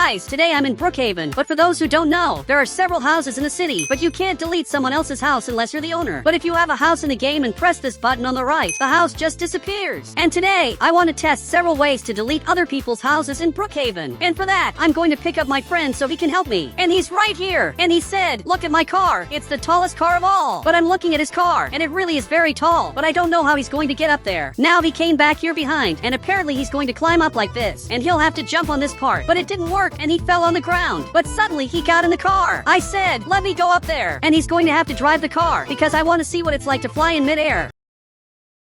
Guys, today I'm in Brookhaven, but for those who don't know, there are several houses in the city, but you can't delete someone else's house unless you're the owner. But if you have a house in the game and press this button on the right, the house just disappears. And today, I want to test several ways to delete other people's houses in Brookhaven. And for that, I'm going to pick up my friend so he can help me. And he's right here. And he said, look at my car. It's the tallest car of all. But I'm looking at his car, and it really is very tall, but I don't know how he's going to get up there. Now he came back here behind, and apparently he's going to climb up like this, and he'll have to jump on this part. But it didn't work, and he fell on the ground. But suddenly he got in the car. I said, let me go up there. And he's going to have to drive the car because I want to see what it's like to fly in midair.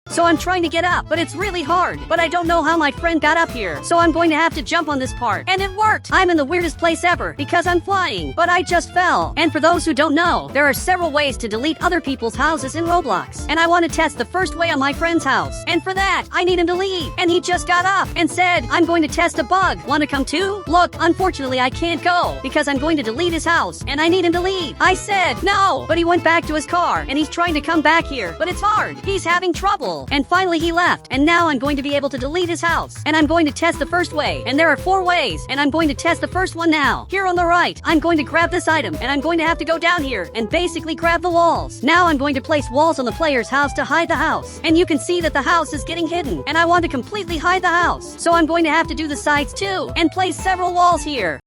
So I'm trying to get up, but it's really hard. But I don't know how my friend got up here. So I'm going to have to jump on this part. And it worked. I'm in the weirdest place ever because I'm flying, but I just fell. And for those who don't know, there are several ways to delete other people's houses in Roblox. And I want to test the first way on my friend's house. And for that, I need him to leave. And he just got up and said, I'm going to test a bug. Want to come too? Look, unfortunately I can't go because I'm going to delete his house and I need him to leave. I said, no, but he went back to his car and he's trying to come back here, but it's hard. He's having trouble. And finally he left, and now I'm going to be able to delete his house. And I'm going to test the first way, and there are 4 ways, and I'm going to test the first one now. Here on the right, I'm going to grab this item, and I'm going to have to go down here and basically grab the walls. Now I'm going to place walls on the player's house to hide the house. And you can see that the house is getting hidden, and I want to completely hide the house. So I'm going to have to do the sides too, and place several walls here.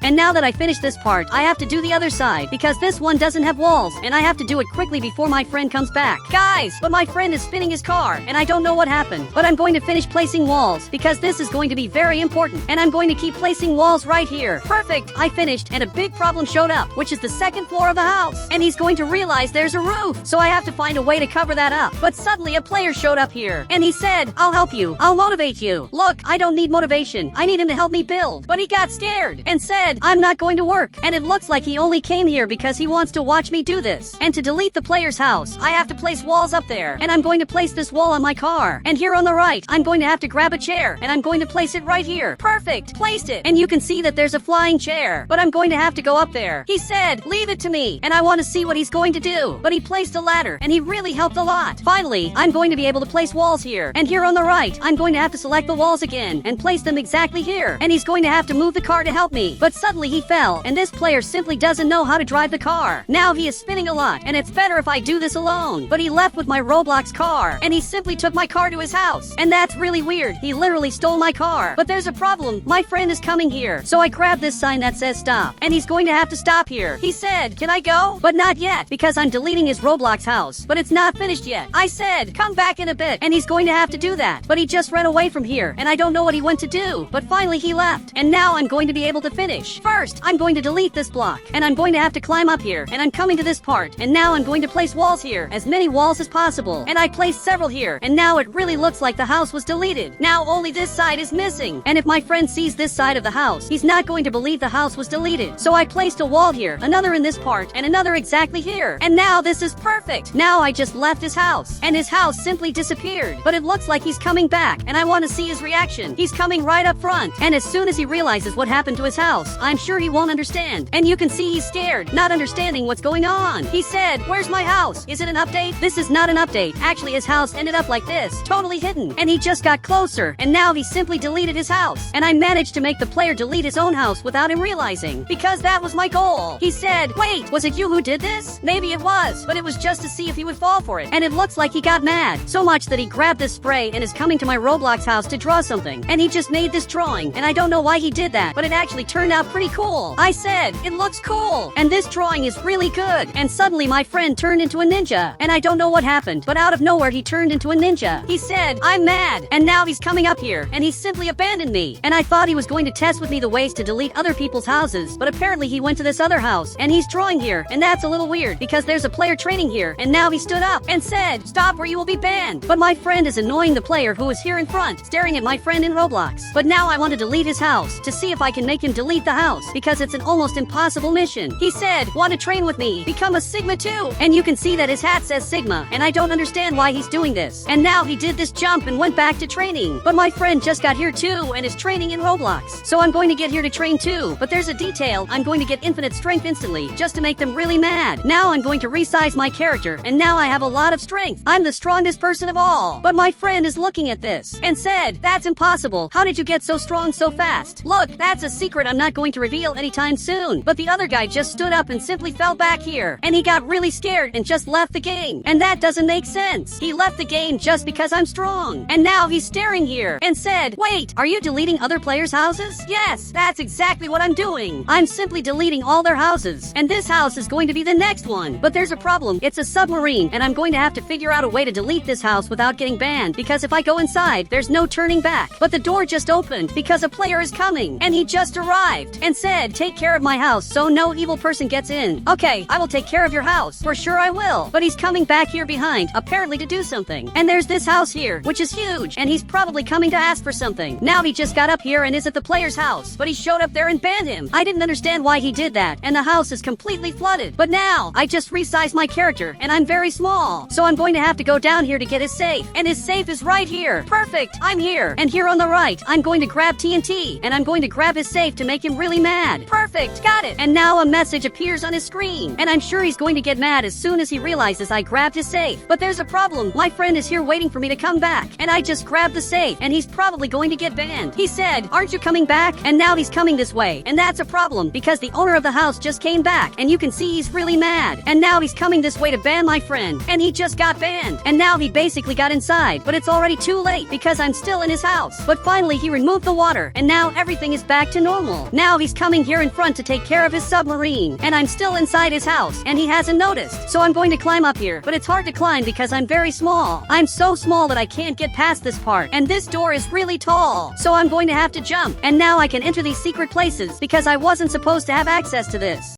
And now that I finished this part, I have to do the other side because this one doesn't have walls and I have to do it quickly before my friend comes back. Guys, but my friend is spinning his car and I don't know what happened. But I'm going to finish placing walls because this is going to be very important. And I'm going to keep placing walls right here. Perfect! I finished and a big problem showed up, which is the 2nd floor of the house. And he's going to realize there's a roof. So I have to find a way to cover that up. But suddenly a player showed up here and he said, I'll help you. I'll motivate you. Look, I don't need motivation. I need him to help me build. But he got scared and said, I'm not going to work. And it looks like he only came here because he wants to watch me do this. And to delete the player's house, I have to place walls up there. And I'm going to place this wall on my car. And here on the right, I'm going to have to grab a chair. And I'm going to place it right here. Perfect! Placed it. And you can see that there's a flying chair. But I'm going to have to go up there. He said, leave it to me. And I want to see what he's going to do. But he placed a ladder. And he really helped a lot. Finally, I'm going to be able to place walls here. And here on the right, I'm going to have to select the walls again. And place them exactly here. And he's going to have to move the car to help me. But suddenly he fell, and this player simply doesn't know how to drive the car. Now he is spinning a lot, and it's better if I do this alone. But he left with my Roblox car, and he simply took my car to his house. And that's really weird. He literally stole my car. But there's a problem. My friend is coming here. So I grabbed this sign that says stop, and he's going to have to stop here. He said, can I go? But not yet, because I'm deleting his Roblox house. But it's not finished yet. I said, come back in a bit, and he's going to have to do that. But he just ran away from here, and I don't know what he went to do. But finally he left, and now I'm going to be able to finish. First, I'm going to delete this block, and I'm going to have to climb up here, and I'm coming to this part, and now I'm going to place walls here, as many walls as possible, and I placed several here, and now it really looks like the house was deleted. Now only this side is missing, and if my friend sees this side of the house, he's not going to believe the house was deleted. So I placed a wall here, another in this part, and another exactly here, and now this is perfect. Now I just left his house, and his house simply disappeared, but it looks like he's coming back, and I want to see his reaction. He's coming right up front, and as soon as he realizes what happened to his house, I'm sure he won't understand. And you can see he's scared, not understanding what's going on. He said, where's my house? Is it an update? This is not an update. Actually, his house ended up like this, totally hidden. And he just got closer, and now he simply deleted his house. And I managed to make the player delete his own house without him realizing, because that was my goal. He said, wait, was it you who did this? Maybe it was, but it was just to see if he would fall for it. And it looks like he got mad, so much that he grabbed this spray and is coming to my Roblox house to draw something. And he just made this drawing, and I don't know why he did that, but it actually turned out pretty cool. I said, it looks cool, and this drawing is really good. And suddenly my friend turned into a ninja, and I don't know what happened, but out of nowhere he turned into a ninja. He said, I'm mad, and now he's coming up here, and he simply abandoned me. And I thought he was going to test with me the ways to delete other people's houses, but apparently he went to this other house, and he's drawing here, and that's a little weird, because there's a player training here, and now he stood up and said, stop or you will be banned. But my friend is annoying the player who is here in front, staring at my friend in Roblox. But now I want to delete his house, to see if I can make him delete the the house because it's an almost impossible mission. He said, want to train with me? Become a Sigma too. And you can see that his hat says Sigma, and I don't understand why he's doing this. And now he did this jump and went back to training. But my friend just got here too and is training in Roblox. So I'm going to get here to train too. But there's a detail, I'm going to get infinite strength instantly just to make them really mad. Now I'm going to resize my character, and now I have a lot of strength. I'm the strongest person of all. But my friend is looking at this and said, that's impossible. How did you get so strong so fast? Look, that's a secret I'm not going to reveal anytime soon. But the other guy just stood up and simply fell back here. And he got really scared and just left the game. And that doesn't make sense. He left the game just because I'm strong. And now he's staring here and said, wait, are you deleting other players' houses? Yes, that's exactly what I'm doing. I'm simply deleting all their houses. And this house is going to be the next one. But there's a problem. It's a submarine, and I'm going to have to figure out a way to delete this house without getting banned, because if I go inside, there's no turning back. But the door just opened because a player is coming, and he just arrived and said, take care of my house so no evil person gets in. Okay, I will take care of your house. For sure I will. But he's coming back here behind, apparently to do something. And there's this house here, which is huge, and he's probably coming to ask for something. Now he just got up here and is at the player's house, but he showed up there and banned him. I didn't understand why he did that, and the house is completely flooded. But now, I just resized my character, and I'm very small. So I'm going to have to go down here to get his safe. And his safe is right here. Perfect, I'm here. And here on the right, I'm going to grab TNT, and I'm going to grab his safe to make him really mad. Perfect, got it. And now a message appears on his screen, and I'm sure he's going to get mad as soon as he realizes I grabbed his safe. But there's a problem. My friend is here waiting for me to come back, and I just grabbed the safe, and he's probably going to get banned. He said, aren't you coming back? And now he's coming this way, and that's a problem because the owner of the house just came back, and you can see he's really mad. And now he's coming this way to ban my friend, and he just got banned. And now he basically got inside, but it's already too late because I'm still in his house. But finally he removed the water, and now everything is back to normal. Now he's coming here in front to take care of his submarine, and I'm still inside his house, and he hasn't noticed. So I'm going to climb up here, but it's hard to climb because I'm very small. I'm so small that I can't get past this part, and this door is really tall. So I'm going to have to jump, and now I can enter these secret places because I wasn't supposed to have access to this.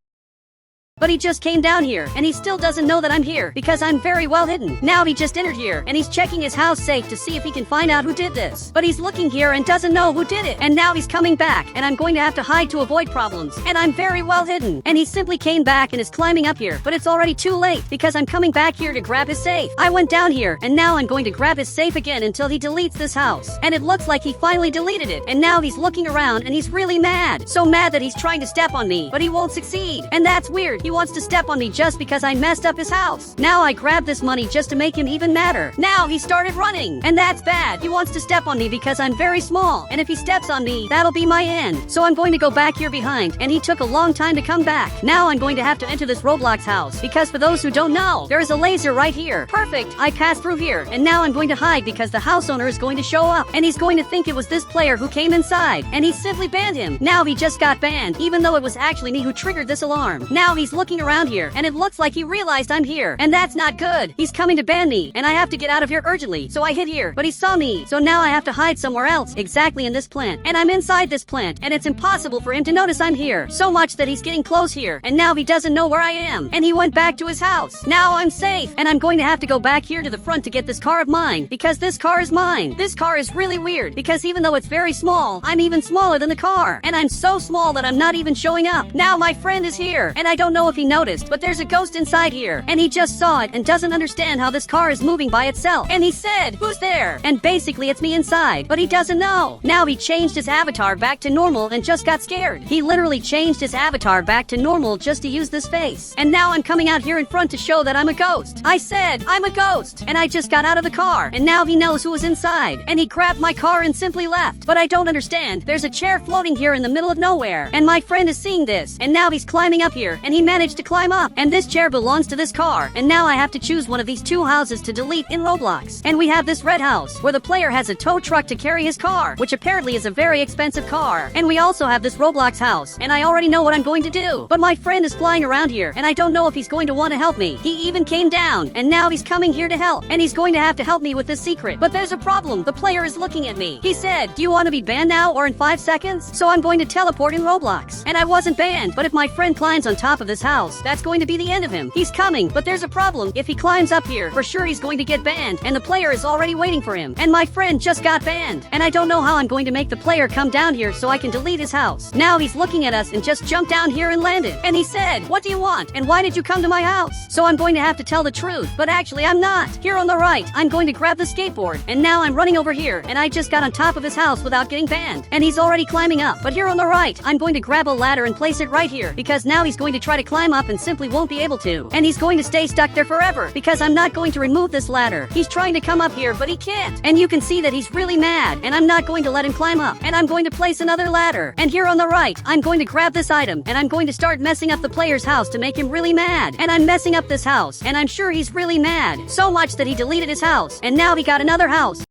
But he just came down here, and he still doesn't know that I'm here, because I'm very well hidden. Now he just entered here, and he's checking his house safe to see if he can find out who did this. But he's looking here and doesn't know who did it. And now he's coming back, and I'm going to have to hide to avoid problems. And I'm very well hidden. And he simply came back and is climbing up here, but it's already too late, because I'm coming back here to grab his safe. I went down here, and now I'm going to grab his safe again until he deletes this house. And it looks like he finally deleted it, and now he's looking around, and he's really mad. So mad that he's trying to step on me, but he won't succeed. And that's weird. He wants to step on me just because I messed up his house. Now I grabbed this money just to make him even madder. Now he started running, and that's bad. He wants to step on me because I'm very small, and if he steps on me, that'll be my end. So I'm going to go back here behind, and he took a long time to come back. Now I'm going to have to enter this Roblox house, because for those who don't know, there is a laser right here. Perfect, I passed through here, and now I'm going to hide because the house owner is going to show up, and he's going to think it was this player who came inside, and he simply banned him. Now he just got banned, even though it was actually me who triggered this alarm. Now he's looking around here, and it looks like he realized I'm here, and that's not good. He's coming to ban me, and I have to get out of here urgently. So I hid here, but he saw me, so now I have to hide somewhere else, exactly in this plant. And I'm inside this plant, and it's impossible for him to notice I'm here, so much that he's getting close here, and now he doesn't know where I am, and he went back to his house. Now I'm safe, and I'm going to have to go back here to the front to get this car of mine, because this car is mine. This car is really weird, because even though it's very small, I'm even smaller than the car, and I'm so small that I'm not even showing up. Now my friend is here, and I don't know if he noticed, but there's a ghost inside here, and he just saw it and doesn't understand how this car is moving by itself. And he said, who's there? And basically it's me inside, but he doesn't know. Now he changed his avatar back to normal and just got scared. He literally changed his avatar back to normal just to use this face. And now I'm coming out here in front to show that I'm a ghost. I said, I'm a ghost, and I just got out of the car, and now he knows who was inside, and he grabbed my car and simply left. But I don't understand. There's a chair floating here in the middle of nowhere, and my friend is seeing this, and now he's climbing up here, and he managed to climb up, and this chair belongs to this car, and now I have to choose one of these two houses to delete in Roblox. And we have this red house, where the player has a tow truck to carry his car, which apparently is a very expensive car. And we also have this Roblox house, and I already know what I'm going to do. But my friend is flying around here, and I don't know if he's going to want to help me. He even came down, and now he's coming here to help, and he's going to have to help me with this secret. But there's a problem. The player is looking at me. He said, do you want to be banned now or in 5 seconds? So I'm going to teleport in Roblox. And I wasn't banned, but if my friend climbs on top of this house, that's going to be the end of him. He's coming, but there's a problem. If he climbs up here, for sure he's going to get banned, and the player is already waiting for him. And my friend just got banned, and I don't know how I'm going to make the player come down here so I can delete his house. Now he's looking at us and just jumped down here and landed. And he said, "What do you want? And why did you come to my house?" So I'm going to have to tell the truth, but actually I'm not. Here on the right, I'm going to grab the skateboard, and now I'm running over here, and I just got on top of his house without getting banned. And he's already climbing up, but here on the right, I'm going to grab a ladder and place it right here, because now he's going to try to climb up and simply won't be able to. And he's going to stay stuck there forever, because I'm not going to remove this ladder. He's trying to come up here, but he can't. And you can see that he's really mad, and I'm not going to let him climb up. And I'm going to place another ladder. And here on the right, I'm going to grab this item, and I'm going to start messing up the player's house to make him really mad. And I'm messing up this house, and I'm sure he's really mad. So much that he deleted his house, and now he got another house.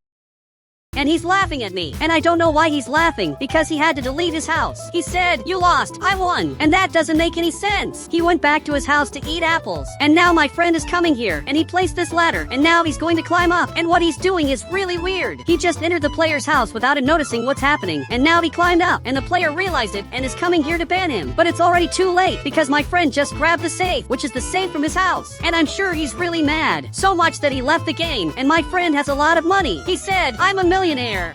And he's laughing at me. And I don't know why he's laughing, because he had to delete his house. He said, "You lost, I won." And that doesn't make any sense. He went back to his house to eat apples. And now my friend is coming here, and he placed this ladder, and now he's going to climb up. And what he's doing is really weird. He just entered the player's house without him noticing what's happening. And now he climbed up, and the player realized it and is coming here to ban him. But it's already too late, because my friend just grabbed the safe, which is the safe from his house. And I'm sure he's really mad. So much that he left the game, and my friend has a lot of money. He said, "I'm a millionaire."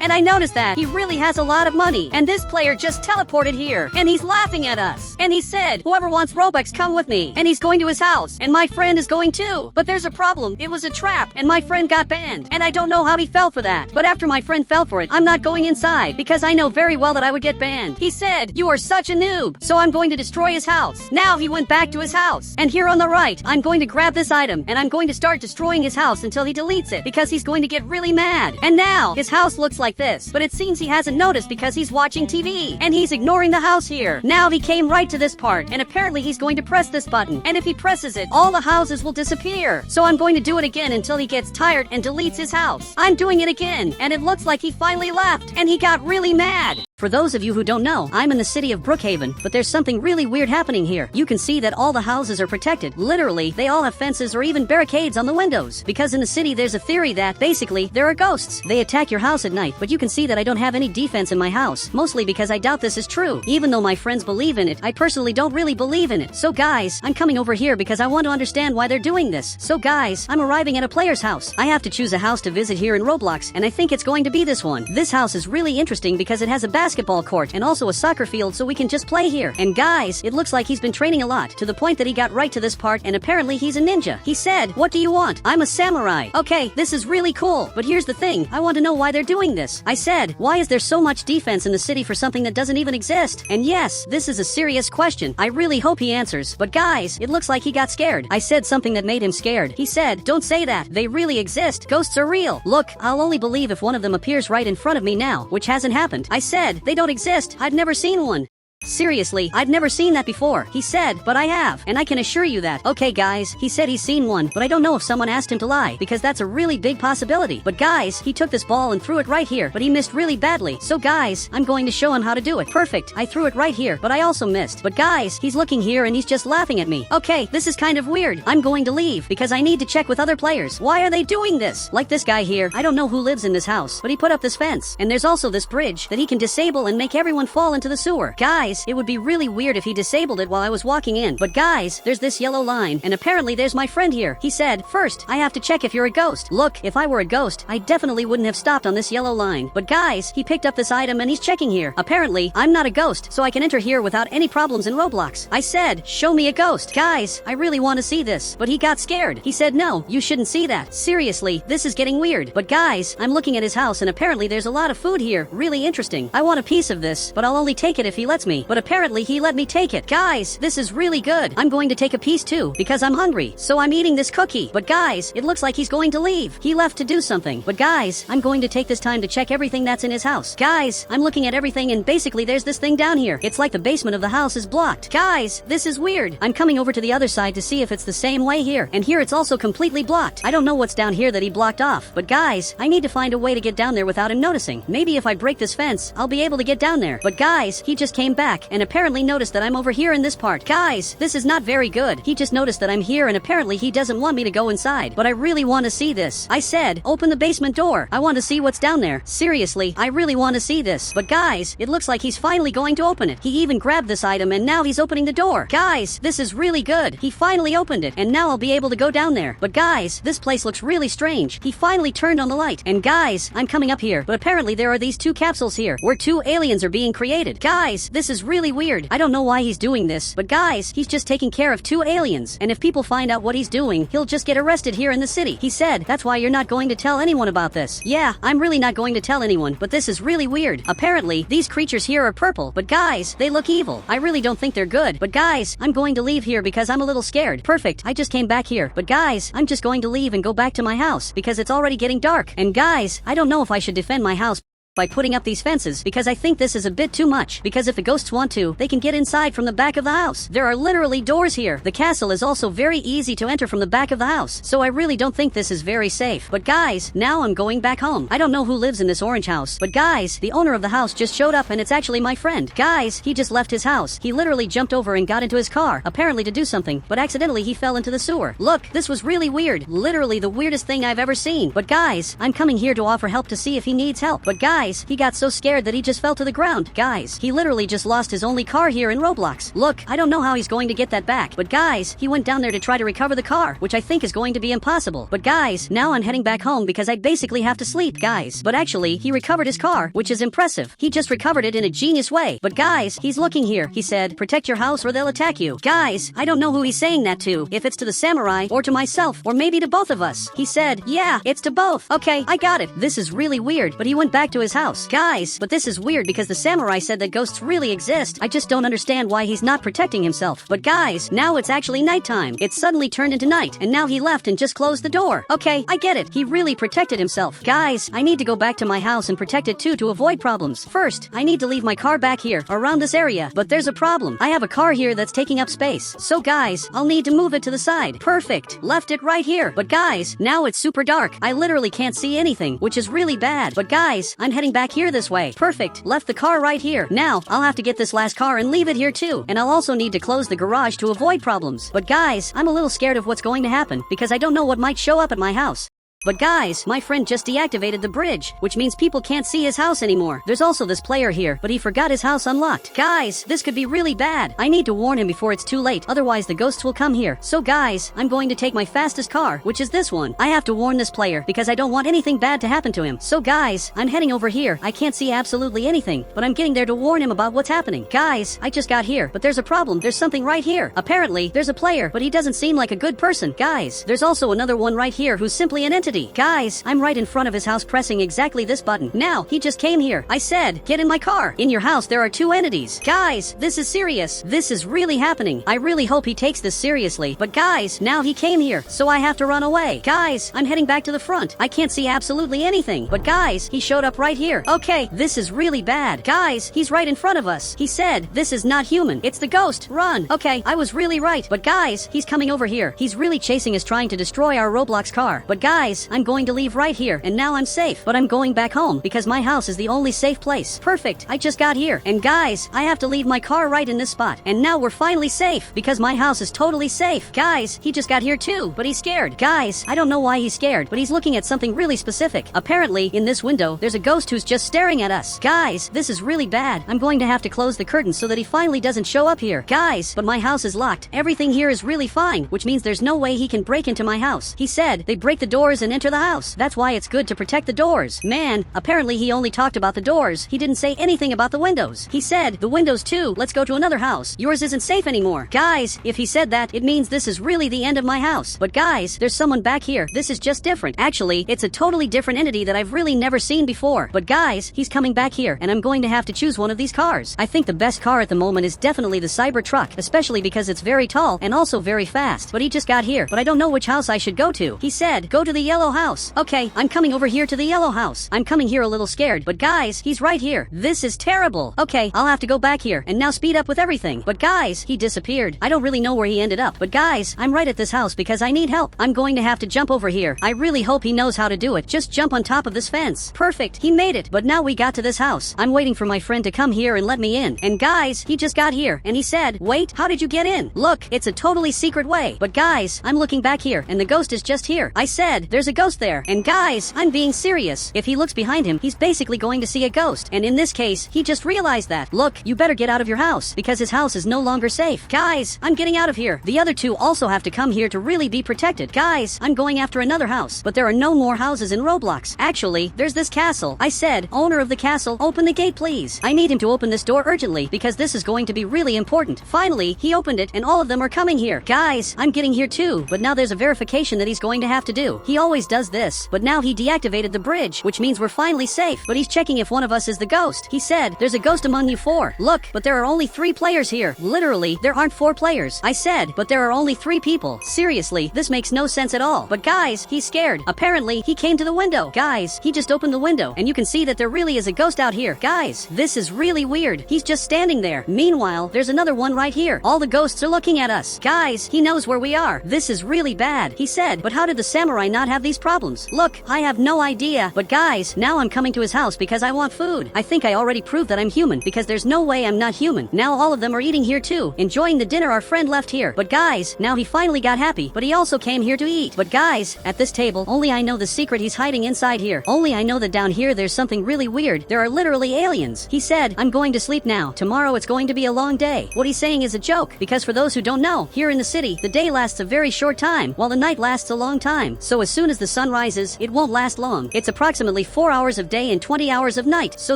And I noticed that he really has a lot of money. And this player just teleported here, and he's laughing at us. And he said, "Whoever wants Robux, come with me." And he's going to his house, and my friend is going too. But there's a problem. It was a trap, and my friend got banned. And I don't know how he fell for that. But after my friend fell for it, I'm not going inside, because I know very well that I would get banned. He said, "You are such a noob." So I'm going to destroy his house. Now he went back to his house. And here on the right, I'm going to grab this item, and I'm going to start destroying his house until he deletes it, because he's going to get really mad. And now his house looks like this, but it seems he hasn't noticed because he's watching TV, and he's ignoring the house here. Now he came right to this part, and apparently he's going to press this button, and if he presses it, all the houses will disappear. So I'm going to do it again until he gets tired and deletes his house. I'm doing it again, and it looks like he finally left, and he got really mad. For those of you who don't know, I'm in the city of Brookhaven, but there's something really weird happening here. You can see that all the houses are protected. Literally, they all have fences or even barricades on the windows. Because in the city, there's a theory that, basically, there are ghosts. They attack your house at night, but you can see that I don't have any defense in my house. Mostly because I doubt this is true. Even though my friends believe in it, I personally don't really believe in it. So guys, I'm coming over here because I want to understand why they're doing this. So guys, I'm arriving at a player's house. I have to choose a house to visit here in Roblox, and I think it's going to be this one. This house is really interesting because it has a basketball court and also a soccer field, so we can just play here. And guys, it looks like he's been training a lot, to the point that he got right to this part, and apparently he's a ninja. He said, "What do you want?" "I'm a samurai." "Okay, this is really cool, but here's the thing, I want to know why they're doing this." I said, "Why is there so much defense in the city for something that doesn't even exist?" And yes, this is a serious question. I really hope he answers. But guys, it looks like he got scared. I said something that made him scared. He said, "Don't say that. They really exist. Ghosts are real. Look, I'll only believe if one of them appears right in front of me now," which hasn't happened. I said, "They don't exist. I've never seen one." "Seriously, I've never seen that before." He said, "But I have, and I can assure you that." Okay guys, he said he's seen one, but I don't know if someone asked him to lie, because that's a really big possibility. But guys, he took this ball and threw it right here, but he missed really badly. So guys, I'm going to show him how to do it. Perfect, I threw it right here, but I also missed. But guys, he's looking here and he's just laughing at me. Okay, this is kind of weird. I'm going to leave, because I need to check with other players. Why are they doing this? Like this guy here, I don't know who lives in this house, but he put up this fence. And there's also this bridge that he can disable and make everyone fall into the sewer. Guys, it would be really weird if he disabled it while I was walking in. But guys, there's this yellow line, and apparently there's my friend here. He said, "First, I have to check if you're a ghost." Look, if I were a ghost, I definitely wouldn't have stopped on this yellow line. But guys, he picked up this item and he's checking here. Apparently, I'm not a ghost, so I can enter here without any problems in Roblox. I said, "Show me a ghost." Guys, I really want to see this, but he got scared. He said, "No, you shouldn't see that. Seriously, this is getting weird." But guys, I'm looking at his house and apparently there's a lot of food here. Really interesting. I want a piece of this, but I'll only take it if he lets me. But apparently he let me take it. Guys, this is really good. I'm going to take a piece too, because I'm hungry. So I'm eating this cookie. But guys, it looks like he's going to leave. He left to do something. But guys, I'm going to take this time to check everything that's in his house. Guys, I'm looking at everything and basically there's this thing down here. It's like the basement of the house is blocked. Guys, this is weird. I'm coming over to the other side to see if it's the same way here. And here it's also completely blocked. I don't know what's down here that he blocked off. But guys, I need to find a way to get down there without him noticing. Maybe if I break this fence, I'll be able to get down there. But guys, he just came back. back and apparently noticed that I'm over here in this part. Guys, this is not very good. He just noticed that I'm here and apparently he doesn't want me to go inside. But I really want to see this. I said, open the basement door. I want to see what's down there. Seriously, I really want to see this. But guys, it looks like he's finally going to open it. He even grabbed this item and now he's opening the door. Guys, this is really good. He finally opened it and now I'll be able to go down there. But guys, this place looks really strange. He finally turned on the light. And guys, I'm coming up here. But apparently there are these two capsules here where two aliens are being created. Guys, this is really weird. I don't know why he's doing this. But guys, he's just taking care of two aliens. And if people find out what he's doing, he'll just get arrested here in the city. He said, that's why you're not going to tell anyone about this. Yeah, I'm really not going to tell anyone. But this is really weird. Apparently, these creatures here are purple. But guys, they look evil. I really don't think they're good. But guys, I'm going to leave here because I'm a little scared. Perfect. I just came back here. But guys, I'm just going to leave and go back to my house because it's already getting dark. And guys, I don't know if I should defend my house by putting up these fences because I think this is a bit too much because if the ghosts want to, they can get inside from the back of the house. There are literally doors here. The castle is also very easy to enter from the back of the house, so I really don't think this is very safe. But guys, now I'm going back home. I don't know who lives in this orange house, but guys, the owner of the house just showed up and it's actually my friend. Guys, he just left his house. He literally jumped over and got into his car, apparently to do something, but accidentally he fell into the sewer. Look, this was really weird. Literally the weirdest thing I've ever seen. But guys, I'm coming here to offer help to see if he needs help. But guys, he got so scared that he just fell to the ground. Guys, he literally just lost his only car here in Roblox. Look, I don't know how he's going to get that back. But guys, he went down there to try to recover the car, which I think is going to be impossible. But guys, now I'm heading back home because I basically have to sleep, guys. But actually, he recovered his car, which is impressive. He just recovered it in a genius way. But guys, he's looking here. He said, protect your house or they'll attack you. Guys, I don't know who he's saying that to. If it's to the samurai or to myself or maybe to both of us. He said, yeah, it's to both. Okay, I got it. This is really weird, but he went back to his house. Guys, but this is weird because the samurai said that ghosts really exist. I just don't understand why he's not protecting himself. But guys, now it's actually nighttime. It suddenly turned into night, and now he left and just closed the door. Okay, I get it. He really protected himself. Guys, I need to go back to my house and protect it too to avoid problems. First, I need to leave my car back here, around this area. But there's a problem. I have a car here that's taking up space. So guys, I'll need to move it to the side. Perfect. Left it right here. But guys, now it's super dark. I literally can't see anything, which is really bad. But guys, I'm heading back here this way. Perfect. Left the car right here. Now, I'll have to get this last car and leave it here too. And I'll also need to close the garage to avoid problems. But guys, I'm a little scared of what's going to happen because I don't know what might show up at my house. But guys, my friend just deactivated the bridge, which means people can't see his house anymore. There's also this player here, but he forgot his house unlocked. Guys, this could be really bad. I need to warn him before it's too late, otherwise the ghosts will come here. So guys, I'm going to take my fastest car, which is this one. I have to warn this player because I don't want anything bad to happen to him. So guys, I'm heading over here. I can't see absolutely anything, but I'm getting there to warn him about what's happening. Guys, I just got here, but there's a problem. There's something right here. Apparently, there's a player, but he doesn't seem like a good person. Guys, there's also another one right here who's simply an entity. Guys, I'm right in front of his house pressing exactly this button. Now, he just came here. I said, get in my car. In your house, there are two entities. Guys, this is serious. This is really happening. I really hope he takes this seriously. But guys, now he came here, so I have to run away. Guys, I'm heading back to the front. I can't see absolutely anything. But guys, he showed up right here. Okay, this is really bad. Guys, he's right in front of us. He said, this is not human. It's the ghost. Run. Okay, I was really right. But guys, he's coming over here. He's really chasing us, trying to destroy our Roblox car. But guys, I'm going to leave right here, and now I'm safe. But I'm going back home because my house is the only safe place. Perfect. I just got here. And guys, I have to leave my car right in this spot. And now we're finally safe because my house is totally safe. Guys, he just got here too, but he's scared. Guys, I don't know why he's scared, but he's looking at something really specific. Apparently, in this window, there's a ghost who's just staring at us. Guys, this is really bad. I'm going to have to close the curtains so that he finally doesn't show up here. Guys, but my house is locked. Everything here is really fine, which means there's no way he can break into my house. He said they break the doors and enter the house. That's why it's good to protect the doors. Man, apparently he only talked about the doors. He didn't say anything about the windows. He said, the windows too, let's go to another house. Yours isn't safe anymore. Guys, if he said that, it means this is really the end of my house. But guys, there's someone back here. This is just different. Actually, it's a totally different entity that I've really never seen before. But guys, he's coming back here, and I'm going to have to choose one of these cars. I think the best car at the moment is definitely the Cybertruck, especially because it's very tall and also very fast. But he just got here, but I don't know which house I should go to. He said, go to the yellow yellow house. Okay, I'm coming over here to the yellow house. I'm coming here a little scared, but guys, he's right here. This is terrible. Okay, I'll have to go back here and now speed up with everything. But guys, he disappeared. I don't really know where he ended up. But guys, I'm right at this house because I need help. I'm going to have to jump over here. I really hope he knows how to do it. Just jump on top of this fence. Perfect, he made it. But now we got to this house. I'm waiting for my friend to come here and let me in. And guys, he just got here and he said, wait, how did you get in? Look, it's a totally secret way. But guys, I'm looking back here and the ghost is just here. I said, there's a ghost there. And guys, I'm being serious. If he looks behind him, he's basically going to see a ghost. And in this case, he just realized that. Look, you better get out of your house because his house is no longer safe. Guys, I'm getting out of here. The other two also have to come here to really be protected. Guys, I'm going after another house. But there are no more houses in Roblox. Actually, there's this castle. I said, owner of the castle, open the gate please. I need him to open this door urgently because this is going to be really important. Finally, he opened it and all of them are coming here. Guys, I'm getting here too, but now there's a verification that he's going to have to do. He always does this, but now he deactivated the bridge, which means we're finally safe. But he's checking if one of us is the ghost. He said, there's a ghost among you four. Look, but there are only 3 players here. Literally, there aren't 4 players. I said, but there are only 3 people. Seriously, this makes no sense at all. But guys, he's scared. Apparently, he came to the window. Guys, he just opened the window, and you can see that there really is a ghost out here. Guys, this is really weird. He's just standing there. Meanwhile, there's another one right here. All the ghosts are looking at us. Guys, he knows where we are. This is really bad. He said, but how did the samurai not have these problems? Look, I have no idea. But guys, now I'm coming to his house because I want food. I think I already proved that I'm human because there's no way I'm not human. Now all of them are eating here too, enjoying the dinner our friend left here. But guys, now he finally got happy, but he also came here to eat. But guys, at this table, only I know the secret he's hiding inside here. Only I know that down here there's something really weird. There are literally aliens. He said, I'm going to sleep now. Tomorrow it's going to be a long day. What he's saying is a joke, because for those who don't know, here in the city, the day lasts a very short time, while the night lasts a long time. So as soon as the sun rises, it won't last long. It's approximately 4 hours of day and 20 hours of night, so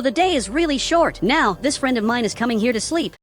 the day is really short. Now, this friend of mine is coming here to sleep.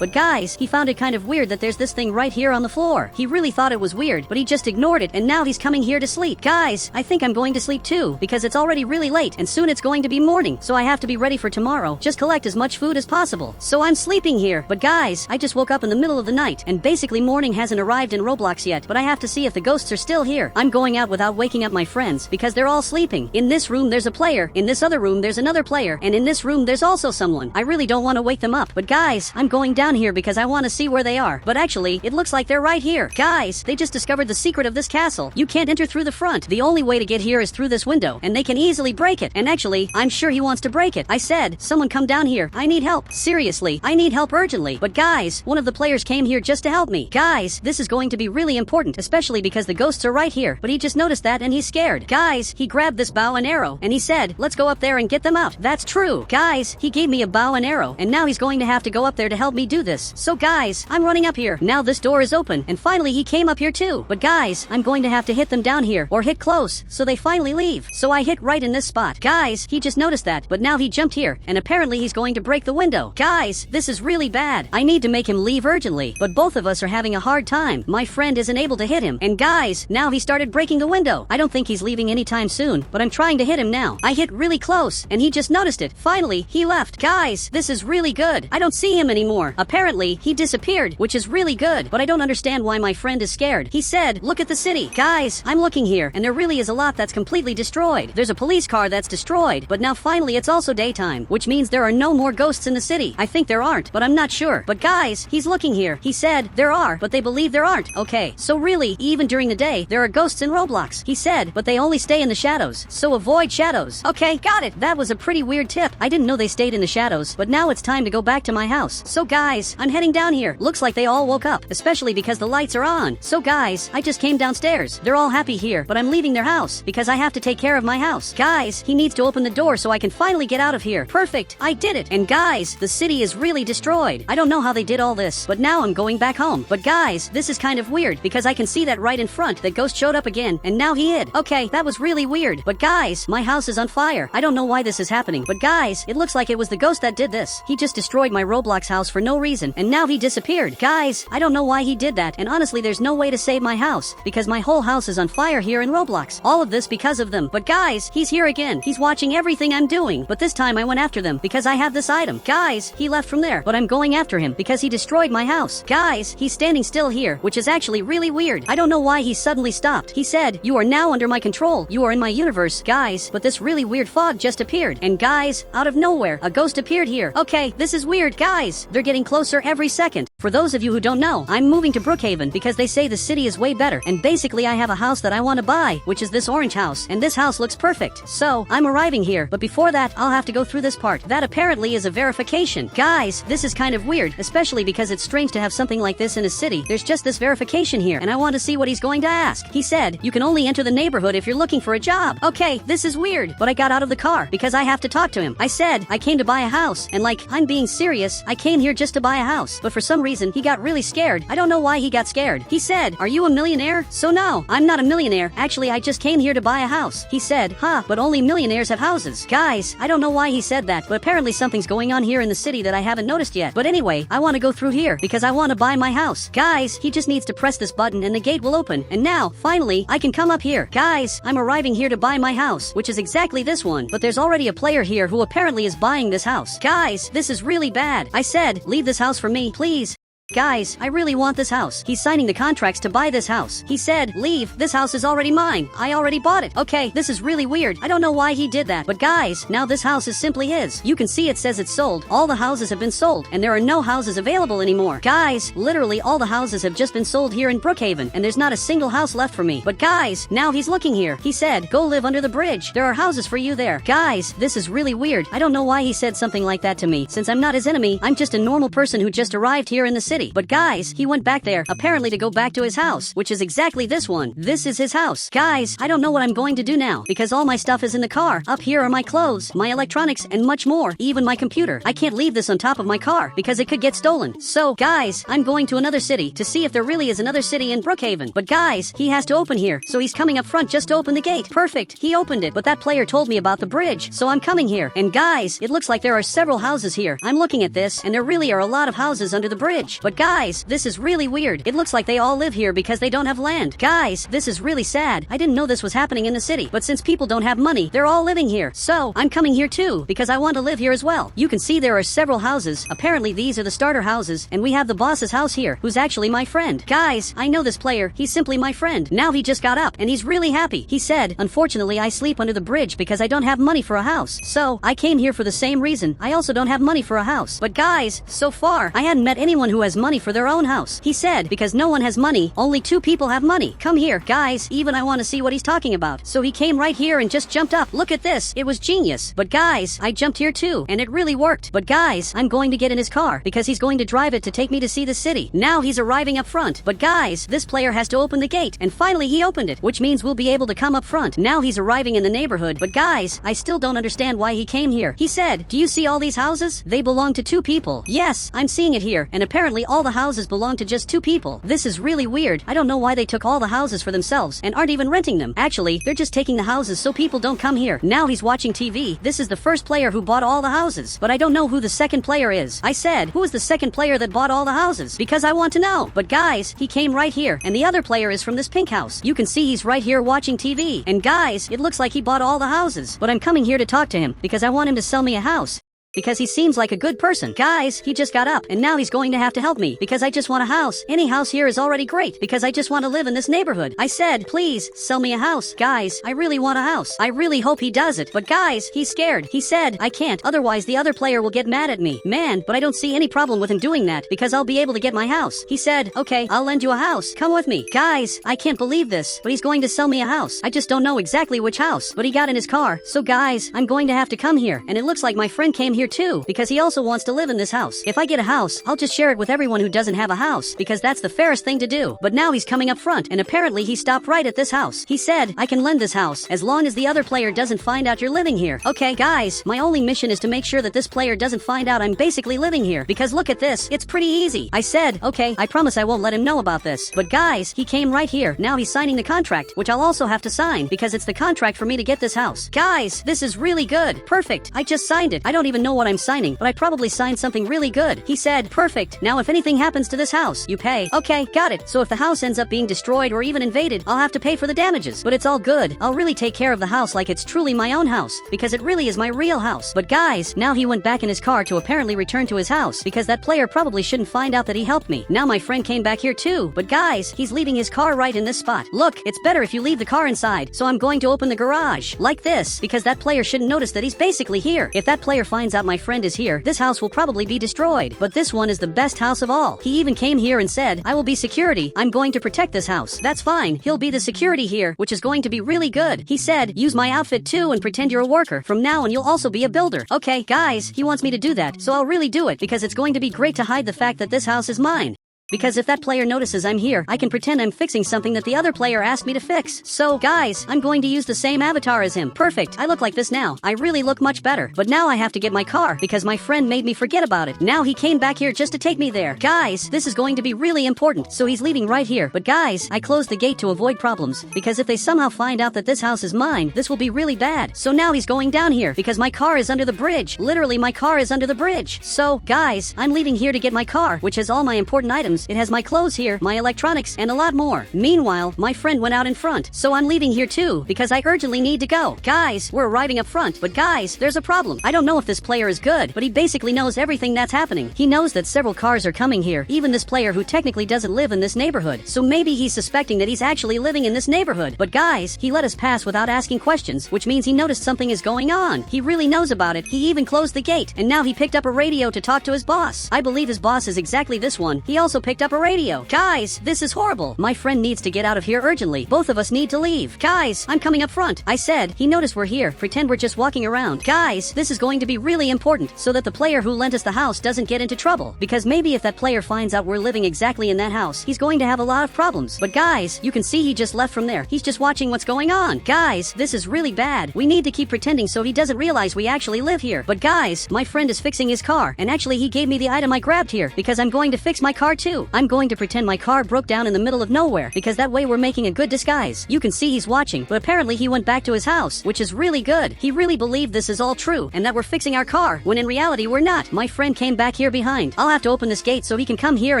But guys, he found it kind of weird that there's this thing right here on the floor. He really thought it was weird, but he just ignored it, and now he's coming here to sleep. Guys, I think I'm going to sleep too, because it's already really late, and soon it's going to be morning, so I have to be ready for tomorrow. Just collect as much food as possible. So I'm sleeping here. But guys, I just woke up in the middle of the night, and basically morning hasn't arrived in Roblox yet, but I have to see if the ghosts are still here. I'm going out without waking up my friends, because they're all sleeping. In this room there's a player, in this other room there's another player, and in this room there's also someone. I really don't want to wake them up. But guys, I'm going down here because I want to see where they are. But actually, it looks like they're right here. Guys, they just discovered the secret of this castle. You can't enter through the front. The only way to get here is through this window, and they can easily break it. And actually, I'm sure he wants to break it. I said, someone come down here. I need help. Seriously, I need help urgently. But guys, one of the players came here just to help me. Guys, this is going to be really important, especially because the ghosts are right here. But he just noticed that and he's scared. Guys, he grabbed this bow and arrow, and he said, let's go up there and get them out. That's true. Guys, he gave me a bow and arrow, and now he's going to have to go up there to help me do this. So guys, I'm running up here. Now this door is open, and finally he came up here too. But guys, I'm going to have to hit them down here, or hit close, so they finally leave. So I hit right in this spot. Guys, he just noticed that, but now he jumped here, and apparently he's going to break the window. Guys, this is really bad. I need to make him leave urgently, but both of us are having a hard time. My friend isn't able to hit him, and guys, now he started breaking the window. I don't think he's leaving anytime soon, but I'm trying to hit him now. I hit really close, and he just noticed it. Finally, he left. Guys, this is really good. I don't see him anymore. Apparently, he disappeared, which is really good, but I don't understand why my friend is scared. He said, look at the city. Guys, I'm looking here, and there really is a lot that's completely destroyed. There's a police car that's destroyed, but now finally it's also daytime, which means there are no more ghosts in the city. I think there aren't, but I'm not sure. But guys, he's looking here. He said, there are, but they believe there aren't. Okay, so really, even during the day, there are ghosts in Roblox. He said, but they only stay in the shadows, so avoid shadows. Okay, got it. That was a pretty weird tip. I didn't know they stayed in the shadows, but now it's time to go back to my house. So guys, I'm heading down here. Looks like they all woke up, especially because the lights are on. So guys, I just came downstairs. They're all happy here, but I'm leaving their house because I have to take care of my house. Guys, he needs to open the door so I can finally get out of here. Perfect, I did it. And guys, the city is really destroyed. I don't know how they did all this, but now I'm going back home. But guys, this is kind of weird because I can see that right in front that ghost showed up again, and now he hid. Okay, that was really weird. But guys, my house is on fire. I don't know why this is happening, but guys, it looks like it was the ghost that did this. He just destroyed my Roblox house for no no reason, and now he disappeared. Guys, I don't know why he did that, and honestly there's no way to save my house, because my whole house is on fire here in Roblox. All of this because of them. But guys, he's here again. He's watching everything I'm doing, but this time I went after them because I have this item. Guys, he left from there, but I'm going after him because he destroyed my house. Guys, he's standing still here, which is actually really weird. I don't know why he suddenly stopped. He said, "You are now under my control. You are in my universe." Guys, but this really weird fog just appeared, and guys, out of nowhere, a ghost appeared here. Okay, this is weird. Guys, they're getting closer every second. For those of you who don't know, I'm moving to Brookhaven because they say the city is way better, and basically I have a house that I want to buy, which is this orange house, and this house looks perfect. So, I'm arriving here, but before that, I'll have to go through this part. That apparently is a verification. Guys, this is kind of weird, especially because it's strange to have something like this in a city. There's just this verification here, and I want to see what he's going to ask. He said, "You can only enter the neighborhood if you're looking for a job." Okay, this is weird, but I got out of the car because I have to talk to him. I said, I came to buy a house, and like, I'm being serious, I came here just to buy a house, but for some reason, he got really scared. I don't know why he got scared. He said, "Are you a millionaire?" So no, I'm not a millionaire. Actually, I just came here to buy a house. He said, "Huh, but only millionaires have houses." Guys, I don't know why he said that, but apparently something's going on here in the city that I haven't noticed yet. But anyway, I want to go through here because I want to buy my house. Guys, he just needs to press this button and the gate will open. And now, finally, I can come up here. Guys, I'm arriving here to buy my house, which is exactly this one. But there's already a player here who apparently is buying this house. Guys, this is really bad. I said, "Leave this house for me, please." Guys, I really want this house. He's signing the contracts to buy this house. He said, "Leave, this house is already mine. I already bought it." Okay, this is really weird. I don't know why he did that. But guys, now this house is simply his. You can see it says it's sold. All the houses have been sold, and there are no houses available anymore. Guys, literally all the houses have just been sold here in Brookhaven, and there's not a single house left for me. But guys, now he's looking here. He said, "Go live under the bridge. There are houses for you there." Guys, this is really weird. I don't know why he said something like that to me. Since I'm not his enemy, I'm just a normal person who just arrived here in the city. But guys, he went back there, apparently to go back to his house, which is exactly this one. This is his house. Guys, I don't know what I'm going to do now, because all my stuff is in the car. Up here are my clothes, my electronics, and much more, even my computer. I can't leave this on top of my car, because it could get stolen. So, guys, I'm going to another city to see if there really is another city in Brookhaven. But guys, he has to open here, so he's coming up front just to open the gate. Perfect, he opened it, but that player told me about the bridge, so I'm coming here. And guys, it looks like there are several houses here. I'm looking at this, and there really are a lot of houses under the bridge. But guys, this is really weird. It looks like they all live here because they don't have land. Guys, this is really sad. I didn't know this was happening in the city, but since people don't have money, they're all living here. So, I'm coming here too, because I want to live here as well. You can see there are several houses. Apparently these are the starter houses, and we have the boss's house here, who's actually my friend. Guys, I know this player. He's simply my friend. Now he just got up, and he's really happy. He said, "Unfortunately, I sleep under the bridge because I don't have money for a house. So, I came here for the same reason. I also don't have money for a house." But guys, so far, I hadn't met anyone who has money for their own house. He said, because no one has money, only 2 people have money. Come here, guys, even I want to see what he's talking about. So he came right here and just jumped up. Look at this, it was genius. But guys, I jumped here too, and it really worked. But guys, I'm going to get in his car, because he's going to drive it to take me to see the city. Now he's arriving up front. But guys, this player has to open the gate, and finally he opened it, which means we'll be able to come up front. Now he's arriving in the neighborhood. But guys, I still don't understand why he came here. He said, "Do you see all these houses? They belong to 2 people. Yes, I'm seeing it here, and apparently all the houses belong to just 2 people. This is really weird. I don't know why they took all the houses for themselves and aren't even renting them. Actually, they're just taking the houses so people don't come here. Now he's watching TV. This is the first player who bought all the houses, but I don't know who the second player is. I said, "Who is the second player that bought all the houses? Because I want to know." But guys, he came right here, and the other player is from this pink house. You can see he's right here watching TV. And guys, it looks like he bought all the houses. But I'm coming here to talk to him, because I want him to sell me a house. Because he seems like a good person. Guys, he just got up, and now he's going to have to help me, because I just want a house. Any house here is already great, because I just want to live in this neighborhood. I said, "Please, sell me a house." Guys, I really want a house. I really hope he does it. But guys, he's scared. He said, "I can't, otherwise the other player will get mad at me." Man, but I don't see any problem with him doing that, because I'll be able to get my house. He said, "Okay, I'll lend you a house. Come with me." Guys, I can't believe this, but he's going to sell me a house. I just don't know exactly which house, but he got in his car. So guys, I'm going to have to come here, and it looks like my friend came here too, because he also wants to live in this house. If I get a house, I'll just share it with everyone who doesn't have a house, because that's the fairest thing to do. But now he's coming up front, and apparently he stopped right at this house. He said, "I can lend this house, as long as the other player doesn't find out you're living here." Okay, guys, my only mission is to make sure that this player doesn't find out I'm basically living here, because look at this, it's pretty easy. I said, "Okay, I promise I won't let him know about this." But guys, he came right here. Now he's signing the contract, which I'll also have to sign, because it's the contract for me to get this house. Guys, this is really good. Perfect. I just signed it. I don't even know what I'm signing, but I probably signed something really good. He said, perfect. Now if anything happens to this house, you pay. Okay, got it. So if the house ends up being destroyed or even invaded, I'll have to pay for the damages. But it's all good. I'll really take care of the house like it's truly my own house, because it really is my real house. But guys, now he went back in his car to apparently return to his house, because that player probably shouldn't find out that he helped me. Now my friend came back here too, but guys, he's leaving his car right in this spot. Look, it's better if you leave the car inside, so I'm going to open the garage, like this, because that player shouldn't notice that he's basically here. If that player finds out my friend is here, this house will probably be destroyed. But this one is the best house of all. He even came here and said, I will be security. I'm going to protect this house. That's fine. He'll be the security here, which is going to be really good. He said, use my outfit too and pretend you're a worker. From now on, you'll also be a builder. Okay, guys, he wants me to do that, so I'll really do it, because it's going to be great to hide the fact that this house is mine. Because if that player notices I'm here, I can pretend I'm fixing something that the other player asked me to fix. So, guys, I'm going to use the same avatar as him. Perfect. I look like this now. I really look much better. But now I have to get my car, because my friend made me forget about it. Now he came back here just to take me there. Guys, this is going to be really important. So he's leaving right here. But guys, I closed the gate to avoid problems, because if they somehow find out that this house is mine, this will be really bad. So now he's going down here, because my car is under the bridge. Literally, my car is under the bridge. So, guys, I'm leaving here to get my car, which has all my important items. It has my clothes here, my electronics, and a lot more. Meanwhile, my friend went out in front, so I'm leaving here too, because I urgently need to go. Guys, we're arriving up front, but guys, there's a problem. I don't know if this player is good, but he basically knows everything that's happening. He knows that several cars are coming here, even this player who technically doesn't live in this neighborhood. So maybe he's suspecting that he's actually living in this neighborhood. But guys, he let us pass without asking questions, which means he noticed something is going on. He really knows about it. He even closed the gate, and now he picked up a radio to talk to his boss. I believe his boss is exactly this one. He also picked up a radio. Guys, this is horrible. My friend needs to get out of here urgently. Both of us need to leave. Guys, I'm coming up front. I said, he noticed we're here. Pretend we're just walking around. Guys, this is going to be really important, so that the player who lent us the house doesn't get into trouble. Because maybe if that player finds out we're living exactly in that house, he's going to have a lot of problems. But guys, you can see he just left from there. He's just watching what's going on. Guys, this is really bad. We need to keep pretending so he doesn't realize we actually live here. But guys, my friend is fixing his car, and actually he gave me the item I grabbed here, because I'm going to fix my car too. I'm going to pretend my car broke down in the middle of nowhere, because that way we're making a good disguise. You can see he's watching, but apparently he went back to his house, which is really good. He really believed this is all true, and that we're fixing our car, when in reality we're not. My friend came back here behind. I'll have to open this gate so he can come here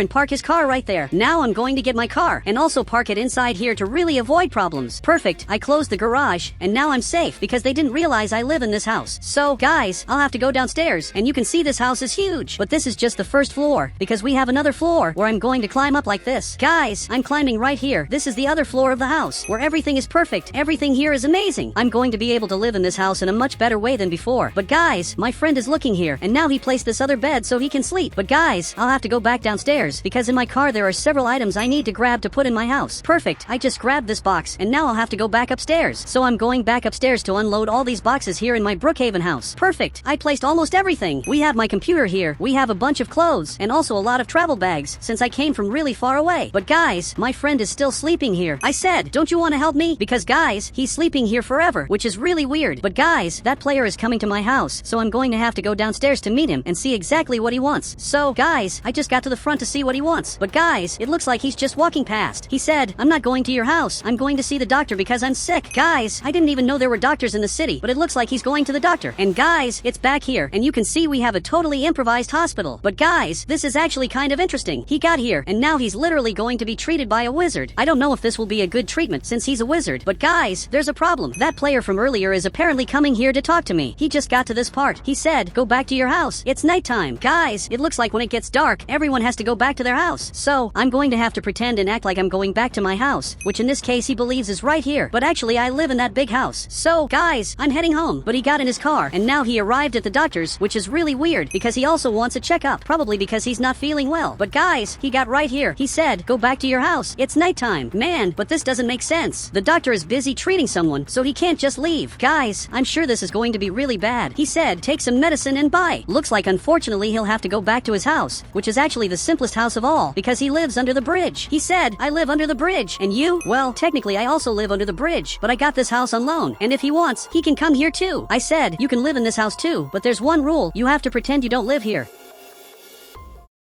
and park his car right there. Now I'm going to get my car, and also park it inside here to really avoid problems. Perfect. I closed the garage, and now I'm safe, because they didn't realize I live in this house. So, guys, I'll have to go downstairs, and you can see this house is huge. But this is just the first floor, because we have another floor where I'm going to climb up like this. Guys, I'm climbing right here. This is the other floor of the house, where everything is perfect. Everything here is amazing. I'm going to be able to live in this house in a much better way than before. But guys, my friend is looking here, and now he placed this other bed so he can sleep. But guys, I'll have to go back downstairs, because in my car there are several items I need to grab to put in my house. Perfect. I just grabbed this box, and now I'll have to go back upstairs. So I'm going back upstairs to unload all these boxes here in my Brookhaven house. Perfect. I placed almost everything. We have my computer here. We have a bunch of clothes, and also a lot of travel bags, since I came from really far away. But guys, my friend is still sleeping here. I said, don't you want to help me? Because guys, he's sleeping here forever, which is really weird. But guys, that player is coming to my house, so I'm going to have to go downstairs to meet him and see exactly what he wants. So, guys, I just got to the front to see what he wants. But guys, it looks like he's just walking past. He said, I'm not going to your house. I'm going to see the doctor because I'm sick. Guys, I didn't even know there were doctors in the city, but it looks like he's going to the doctor. And guys, it's back here, and you can see we have a totally improvised hospital. But guys, this is actually kind of interesting. He got here, and now he's literally going to be treated by a wizard. I don't know if this will be a good treatment since he's a wizard, but guys, there's a problem. That player from earlier is apparently coming here to talk to me. He just got to this part. He said, go back to your house. It's nighttime. Guys, it looks like when it gets dark, everyone has to go back to their house. So, I'm going to have to pretend and act like I'm going back to my house, which in this case he believes is right here. But actually, I live in that big house. So, guys, I'm heading home. But he got in his car, and now he arrived at the doctor's, which is really weird, because he also wants a checkup, probably because he's not feeling well. But guys, he got right here. He said, go back to your house. It's nighttime. Man, but this doesn't make sense. The doctor is busy treating someone, so he can't just leave. Guys, I'm sure this is going to be really bad. He said, take some medicine and bye. Looks like unfortunately he'll have to go back to his house, which is actually the simplest house of all, because he lives under the bridge. He said, I live under the bridge. And you? Well, technically I also live under the bridge, but I got this house on loan, and if he wants, he can come here too. I said, you can live in this house too, but there's one rule. You have to pretend you don't live here.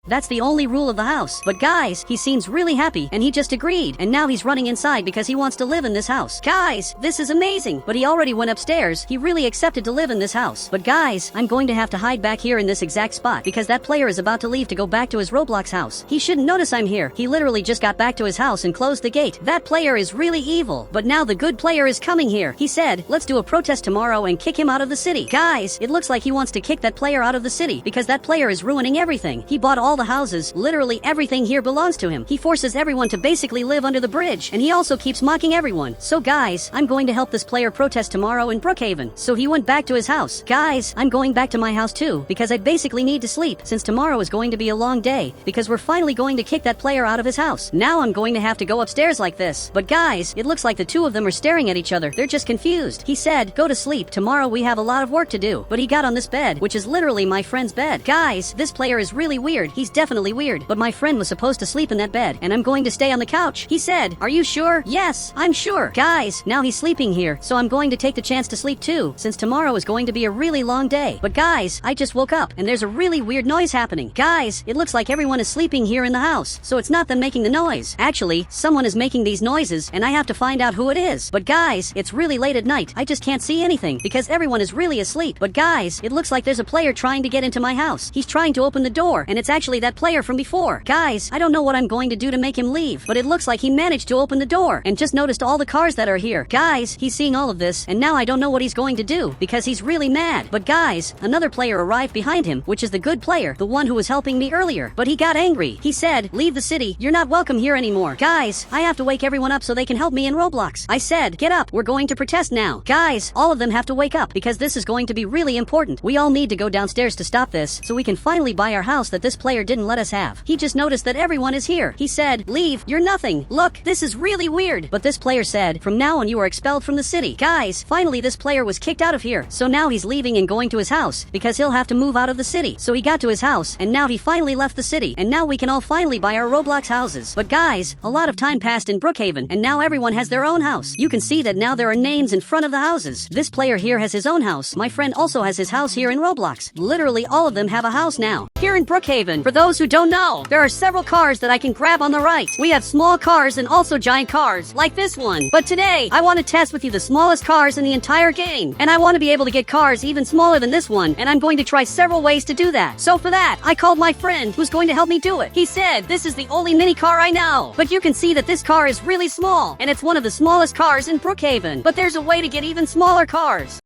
That's the only rule of the house. But guys, he seems really happy and he just agreed. And now he's running inside because he wants to live in this house. Guys, this is amazing. But he already went upstairs. He really accepted to live in this house. But guys, I'm going to have to hide back here in this exact spot because that player is about to leave to go back to his Roblox house. He shouldn't notice I'm here. He literally just got back to his house and closed the gate. That player is really evil. But now the good player is coming here. He said, let's do a protest tomorrow and kick him out of the city. Guys, it looks like he wants to kick that player out of the city because that player is ruining everything. He bought all the houses. Literally everything here belongs to him. He forces everyone to basically live under the bridge, and he also keeps mocking everyone. So guys, I'm going to help this player protest tomorrow in Brookhaven. So he went back to his house. Guys, I'm going back to my house too, because I basically need to sleep, since tomorrow is going to be a long day, because we're finally going to kick that player out of his house. Now I'm going to have to go upstairs like this. But guys, it looks like the two of them are staring at each other. They're just confused. He said, go to sleep. Tomorrow we have a lot of work to do. But he got on this bed, which is literally my friend's bed. Guys, this player is really weird. He's definitely weird. But my friend was supposed to sleep in that bed, and I'm going to stay on the couch. He said, are you sure? Yes, I'm sure. Guys, now he's sleeping here, so I'm going to take the chance to sleep too, since tomorrow is going to be a really long day. But guys, I just woke up, and there's a really weird noise happening. Guys, it looks like everyone is sleeping here in the house, so it's not them making the noise. Actually, someone is making these noises, and I have to find out who it is. But guys, it's really late at night. I just can't see anything, because everyone is really asleep. But guys, it looks like there's a player trying to get into my house. He's trying to open the door, and it's actually that player from before. Guys, I don't know what I'm going to do to make him leave, but it looks like he managed to open the door and just noticed all the cars that are here. Guys, he's seeing all of this, and now I don't know what he's going to do because he's really mad. But guys, another player arrived behind him, which is the good player, the one who was helping me earlier. But he got angry. He said, leave the city. You're not welcome here anymore. Guys, I have to wake everyone up so they can help me in Roblox. I said, get up. We're going to protest now. Guys, all of them have to wake up because this is going to be really important. We all need to go downstairs to stop this so we can finally buy our house that this player didn't let us have. He just noticed that everyone is here. He said, leave, you're nothing. Look, this is really weird. But this player said, from now on you are expelled from the city. Guys, finally this player was kicked out of here. So now he's leaving and going to his house because he'll have to move out of the city. So he got to his house and now he finally left the city. And now we can all finally buy our Roblox houses. But guys, a lot of time passed in Brookhaven and now everyone has their own house. You can see that now there are names in front of the houses. This player here has his own house. My friend also has his house here in Roblox. Literally all of them have a house now. Here in Brookhaven, for those who don't know, there are several cars that I can grab on the right. We have small cars and also giant cars, like this one. But today, I want to test with you the smallest cars in the entire game. And I want to be able to get cars even smaller than this one, and I'm going to try several ways to do that. So for that, I called my friend who's going to help me do it. He said, this is the only mini car I know. But you can see that this car is really small, and it's one of the smallest cars in Brookhaven. But there's a way to get even smaller cars.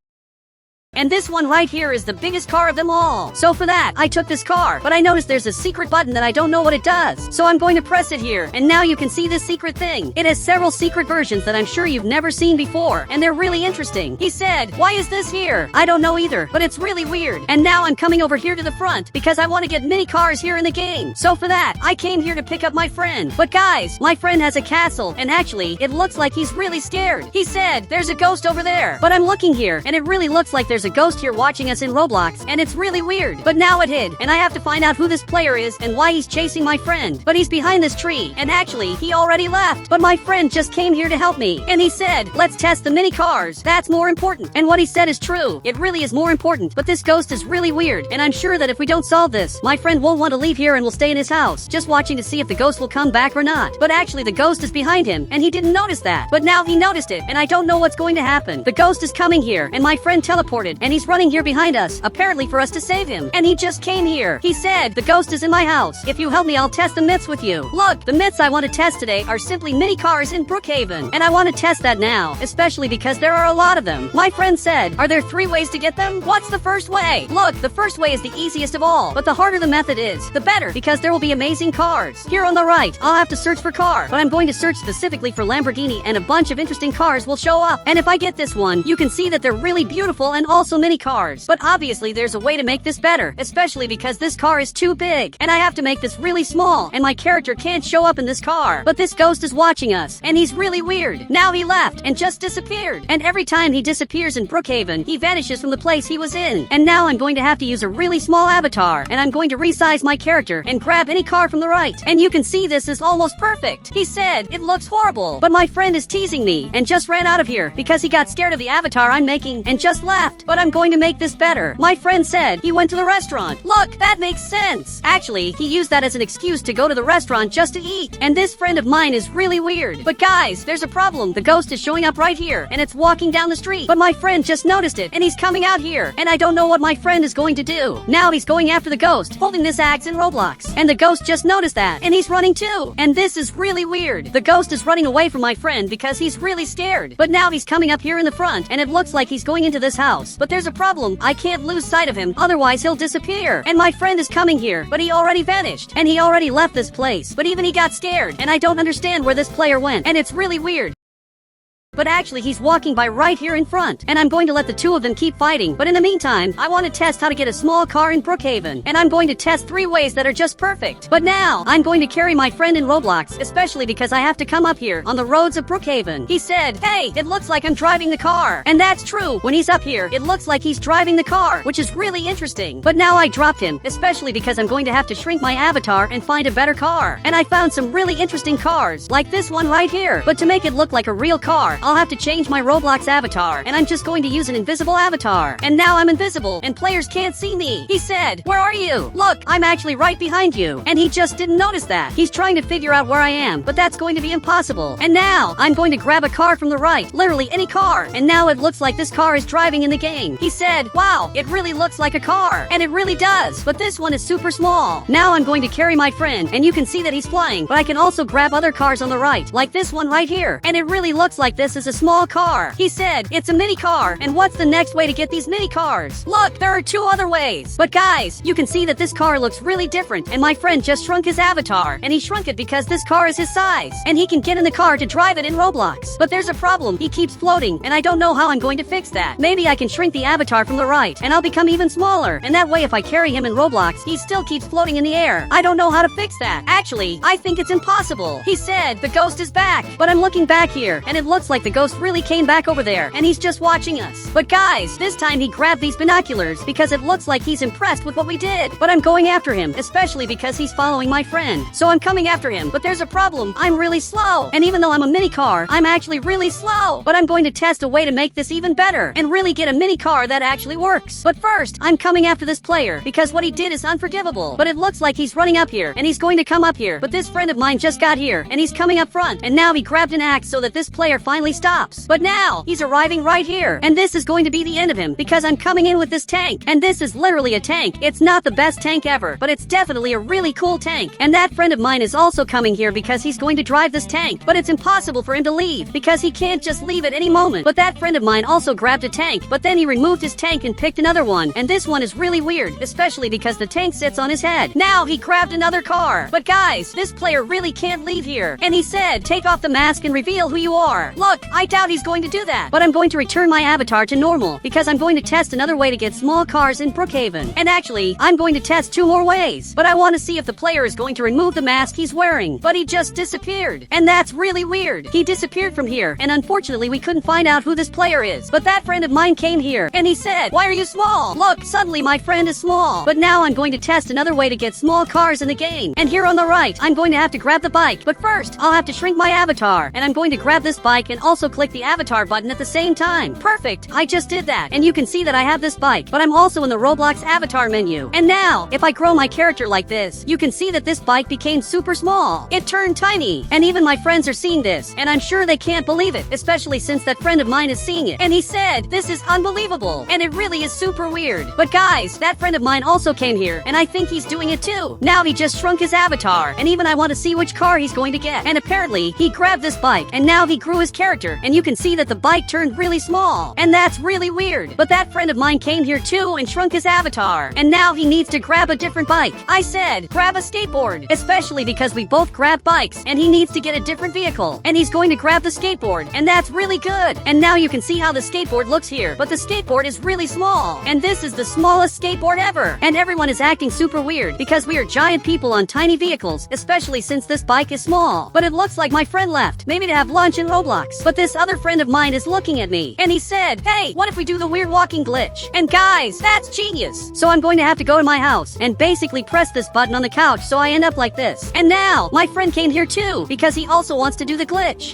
And this one right here is the biggest car of them all. So for that, I took this car, but I noticed there's a secret button that I don't know what it does. So I'm going to press it here, and now you can see this secret thing. It has several secret versions that I'm sure you've never seen before, and they're really interesting. He said, why is this here? I don't know either, but it's really weird. And now I'm coming over here to the front, because I want to get mini cars here in the game. So for that, I came here to pick up my friend. But guys, my friend has a castle, and actually, it looks like he's really scared. He said, there's a ghost over there. But I'm looking here, and it really looks like there's a ghost here watching us in Roblox, and it's really weird. But now it hid, and I have to find out who this player is and why he's chasing my friend. But he's behind this tree, and actually, he already left. But my friend just came here to help me, and he said, let's test the mini cars. That's more important. And what he said is true. It really is more important. But this ghost is really weird, and I'm sure that if we don't solve this, my friend won't want to leave here and will stay in his house, just watching to see if the ghost will come back or not. But actually, the ghost is behind him, and he didn't notice that. But now he noticed it, and I don't know what's going to happen. The ghost is coming here, and my friend teleported, and he's running here behind us, apparently for us to save him. And he just came here. He said, the ghost is in my house. If you help me, I'll test the myths with you. Look, the myths I want to test today are simply mini cars in Brookhaven. And I want to test that now, especially because there are a lot of them. My friend said, are there 3 ways to get them? What's the first way? Look, the first way is the easiest of all, but the harder the method is, the better, because there will be amazing cars. Here on the right, I'll have to search for car, but I'm going to search specifically for Lamborghini, and a bunch of interesting cars will show up. And if I get this one, you can see that they're really beautiful and also mini cars. But obviously there's a way to make this better, especially because this car is too big, and I have to make this really small, and my character can't show up in this car. But this ghost is watching us, and he's really weird. Now he left, and just disappeared. And every time he disappears in Brookhaven, he vanishes from the place he was in. And now I'm going to have to use a really small avatar, and I'm going to resize my character and grab any car from the right. And you can see this is almost perfect. He said, it looks horrible, but my friend is teasing me, and just ran out of here, because he got scared of the avatar I'm making, and just left. But but I'm going to make this better. My friend said he went to the restaurant. Look, that makes sense. Actually, he used that as an excuse to go to the restaurant just to eat. And this friend of mine is really weird. But guys, there's a problem. The ghost is showing up right here, and it's walking down the street. But my friend just noticed it, and he's coming out here. And I don't know what my friend is going to do. Now he's going after the ghost, holding this axe in Roblox. And the ghost just noticed that, and he's running too. And this is really weird. The ghost is running away from my friend because he's really scared. But now he's coming up here in the front, and it looks like he's going into this house. But there's a problem. I can't lose sight of him, otherwise he'll disappear. And my friend is coming here, but he already vanished. And he already left this place. But even he got scared, and I don't understand where this player went. And it's really weird. But actually he's walking by right here in front, and I'm going to let the two of them keep fighting. But in the meantime, I want to test how to get a small car in Brookhaven, and I'm going to test 3 ways that are just perfect. But now, I'm going to carry my friend in Roblox, especially because I have to come up here on the roads of Brookhaven. He said, hey, it looks like I'm driving the car. And that's true. When he's up here, it looks like he's driving the car, which is really interesting. But now I dropped him, especially because I'm going to have to shrink my avatar and find a better car. And I found some really interesting cars, like this one right here. But to make it look like a real car, I'll have to change my Roblox avatar, and I'm just going to use an invisible avatar. And now I'm invisible, and players can't see me. He said, where are you? Look, I'm actually right behind you. And he just didn't notice that. He's trying to figure out where I am, but that's going to be impossible. And now, I'm going to grab a car from the right, literally any car. And now it looks like this car is driving in the game. He said, wow, it really looks like a car. And it really does, but this one is super small. Now I'm going to carry my friend, and you can see that he's flying, but I can also grab other cars on the right, like this one right here. And it really looks like this is a small car. He said, it's a mini car. And what's the next way to get these mini cars? Look, there are 2 other ways. But guys, you can see that this car looks really different, and my friend just shrunk his avatar, and he shrunk it because this car is his size, and he can get in the car to drive it in Roblox. But there's a problem. He keeps floating, and I don't know how I'm going to fix that. Maybe I can shrink the avatar from the right, and I'll become even smaller, and that way if I carry him in Roblox, he still keeps floating in the air. I don't know how to fix that. Actually, I think it's impossible. He said, the ghost is back. But I'm looking back here, and it looks like the ghost really came back over there, and he's just watching us. But guys, this time he grabbed these binoculars because it looks like he's impressed with what we did. But I'm going after him, especially because he's following my friend. So I'm coming after him, but there's a problem. I'm really slow. And even though I'm a mini car, I'm actually really slow. But I'm going to test a way to make this even better and really get a mini car that actually works. But first, I'm coming after this player because what he did is unforgivable. But it looks like he's running up here, and he's going to come up here. But this friend of mine just got here, and he's coming up front, and now he grabbed an axe so that this player finally stops. But now, he's arriving right here, and this is going to be the end of him because I'm coming in with this tank, and this is literally a tank. It's not the best tank ever, but it's definitely a really cool tank. And that friend of mine is also coming here because he's going to drive this tank, but it's impossible for him to leave because he can't just leave at any moment. But that friend of mine also grabbed a tank, but then he removed his tank and picked another one, and this one is really weird, especially because the tank sits on his head. Now he grabbed another car. But guys, this player really can't leave here, and he said, take off the mask and reveal who you are. Look, I doubt he's going to do that, but I'm going to return my avatar to normal because I'm going to test another way to get small cars in Brookhaven. And actually, I'm going to test 2 more ways, but I want to see if the player is going to remove the mask he's wearing. But he just disappeared, and that's really weird. He disappeared from here, and unfortunately we couldn't find out who this player is. But that friend of mine came here, and he said, why are you small? Look, suddenly my friend is small. But now I'm going to test another way to get small cars in the game. And here on the right, I'm going to have to grab the bike. But first, I'll have to shrink my avatar, and I'm going to grab this bike and also click the avatar button at the same time. Perfect, I just did that, and you can see that I have this bike, but I'm also in the Roblox avatar menu. And now, if I grow my character like this, you can see that this bike became super small. It turned tiny, and even my friends are seeing this, and I'm sure they can't believe it, especially since that friend of mine is seeing it. And he said, this is unbelievable, and it really is super weird. But guys, that friend of mine also came here, and I think he's doing it too. Now he just shrunk his avatar, and even I want to see which car he's going to get. And apparently, he grabbed this bike, and now he grew his character, and you can see that the bike turned really small. And that's really weird. But that friend of mine came here too and shrunk his avatar, and now he needs to grab a different bike. I said, grab a skateboard, especially because we both grabbed bikes, and he needs to get a different vehicle, and he's going to grab the skateboard, and that's really good. And now you can see how the skateboard looks here, but the skateboard is really small, and this is the smallest skateboard ever. And everyone is acting super weird because we are giant people on tiny vehicles, especially since this bike is small. But it looks like my friend left, maybe to have lunch in Roblox. But this other friend of mine is looking at me, and he said, hey, what if we do the weird walking glitch? And guys, that's genius. So I'm going to have to go to my house and basically press this button on the couch so I end up like this. And now, my friend came here too because he also wants to do the glitch.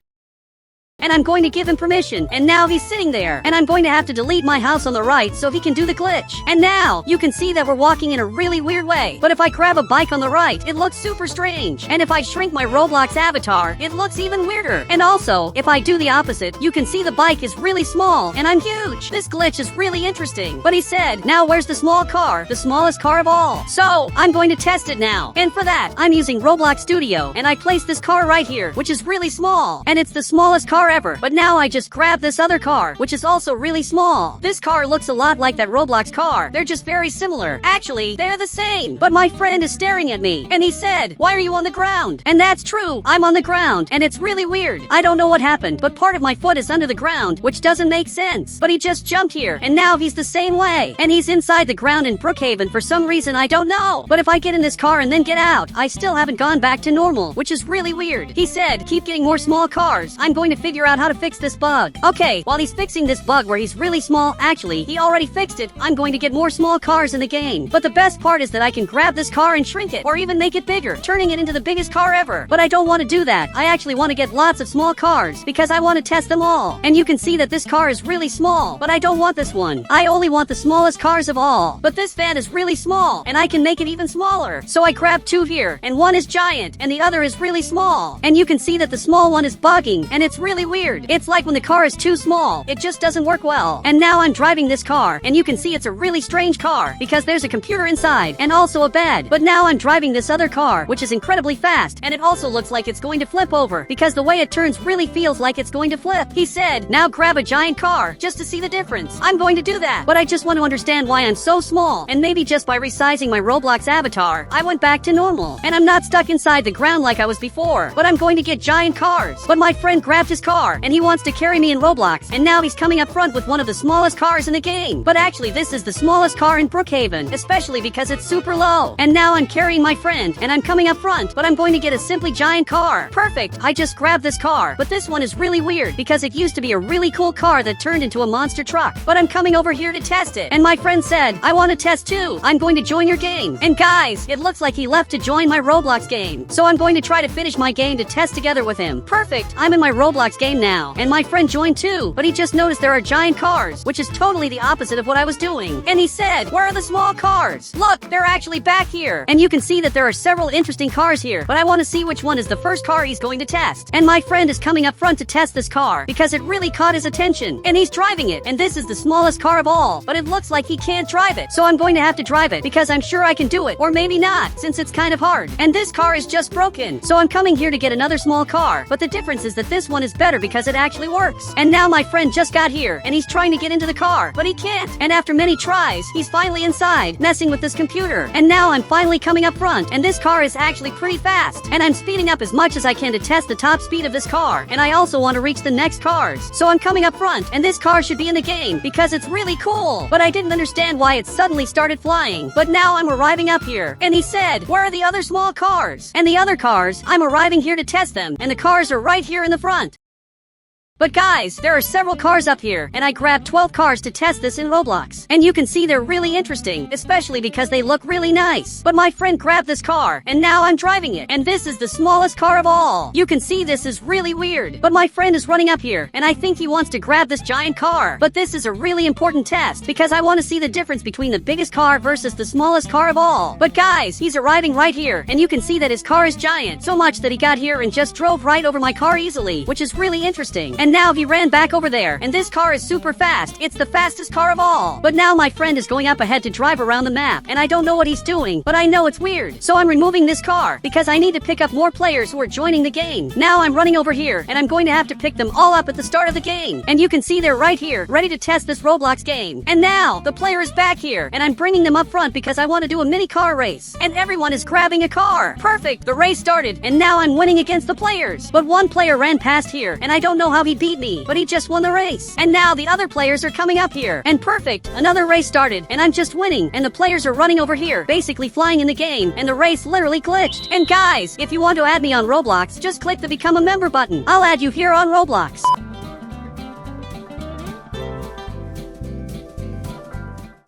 and I'm going to give him permission, and now he's sitting there, and I'm going to have to delete my house on the right so he can do the glitch. And now, you can see that we're walking in a really weird way, but if I grab a bike on the right, it looks super strange, and if I shrink my Roblox avatar, it looks even weirder. And also, if I do the opposite, you can see the bike is really small, and I'm huge. This glitch is really interesting. But he said, now where's the small car? The smallest car of all. So, I'm going to test it now. And for that, I'm using Roblox Studio, and I placed this car right here, which is really small, and it's the smallest car ever. But now I just grab this other car, which is also really small. This car looks a lot like that Roblox car. They're just very similar. Actually, they're the same. But my friend is staring at me, and he said, why are you on the ground? And that's true. I'm on the ground, and it's really weird. I don't know what happened, but part of my foot is under the ground, which doesn't make sense. But he just jumped here, and now he's the same way. And he's inside the ground in Brookhaven for some reason I don't know. But if I get in this car and then get out, I still haven't gone back to normal, which is really weird. He said, keep getting more small cars. I'm going to figure out how to fix this bug. Okay, while he's fixing this bug where he's really small, actually, he already fixed it. I'm going to get more small cars in the game. But the best part is that I can grab this car and shrink it, or even make it bigger, turning it into the biggest car ever. But I don't want to do that. I actually want to get lots of small cars, because I want to test them all. And you can see that this car is really small, but I don't want this one. I only want the smallest cars of all. But this van is really small, and I can make it even smaller. So I grabbed two here, and one is giant, and the other is really small. And you can see that the small one is bugging, and it's really weird. It's like when the car is too small, it just doesn't work well. And now I'm driving this car, and you can see it's a really strange car, because there's a computer inside, and also a bed. But now I'm driving this other car, which is incredibly fast, and it also looks like it's going to flip over, because the way it turns really feels like it's going to flip. He said, now grab a giant car, just to see the difference. I'm going to do that, but I just want to understand why I'm so small, and maybe just by resizing my Roblox avatar, I went back to normal, and I'm not stuck inside the ground like I was before, but I'm going to get giant cars. But my friend grabbed his car, and he wants to carry me in Roblox, and now he's coming up front with one of the smallest cars in the game. But actually, this is the smallest car in Brookhaven, especially because it's super low. And now I'm carrying my friend, and I'm coming up front, but I'm going to get a simply giant car. Perfect, I just grabbed this car, but this one is really weird, because it used to be a really cool car that turned into a monster truck. But I'm coming over here to test it, and my friend said, I want to test too. I'm going to join your game. And guys, it looks like he left to join my Roblox game. So I'm going to try to finish my game to test together with him. Perfect, I'm in my Roblox game now, and my friend joined too, but he just noticed there are giant cars, which is totally the opposite of what I was doing. And he said, where are the small cars? Look, they're actually back here. And you can see that there are several interesting cars here, but I want to see which one is the first car he's going to test. And my friend is coming up front to test this car, because it really caught his attention, and he's driving it, and this is the smallest car of all, but it looks like he can't drive it, so I'm going to have to drive it, because I'm sure I can do it, or maybe not, since it's kind of hard. And this car is just broken, so I'm coming here to get another small car, but the difference is that this one is better because it actually works. And now my friend just got here, and he's trying to get into the car, but he can't. And after many tries, he's finally inside, messing with this computer. And now I'm finally coming up front, and this car is actually pretty fast. And I'm speeding up as much as I can to test the top speed of this car, and I also want to reach the next cars. So I'm coming up front, and this car should be in the game, because it's really cool. But I didn't understand why it suddenly started flying. But now I'm arriving up here, and he said, where are the other small cars? And the other cars, I'm arriving here to test them, and the cars are right here in the front. But guys, there are several cars up here, and I grabbed 12 cars to test this in Roblox. And you can see they're really interesting, especially because they look really nice. But my friend grabbed this car, and now I'm driving it, and this is the smallest car of all. You can see this is really weird. But my friend is running up here, and I think he wants to grab this giant car. But this is a really important test, because I want to see the difference between the biggest car versus the smallest car of all. But guys, he's arriving right here, and you can see that his car is giant, so much that he got here and just drove right over my car easily, which is really interesting. And now he ran back over there, and this car is super fast. It's the fastest car of all. But now my friend is going up ahead to drive around the map, and I don't know what he's doing, but I know it's weird. So I'm removing this car, because I need to pick up more players who are joining the game. Now I'm running over here, and I'm going to have to pick them all up at the start of the game. And you can see they're right here, ready to test this Roblox game. And now, the player is back here, and I'm bringing them up front because I want to do a mini car race. And everyone is grabbing a car. Perfect, the race started, and now I'm winning against the players. But one player ran past here, and I don't know how he beat me, but he just won the race. And now the other players are coming up here. And perfect, another race started, and I'm just winning, and the players are running over here, basically flying in the game, and the race literally glitched. And guys, if you want to add me on Roblox, just click the Become a Member button. I'll add you here on Roblox.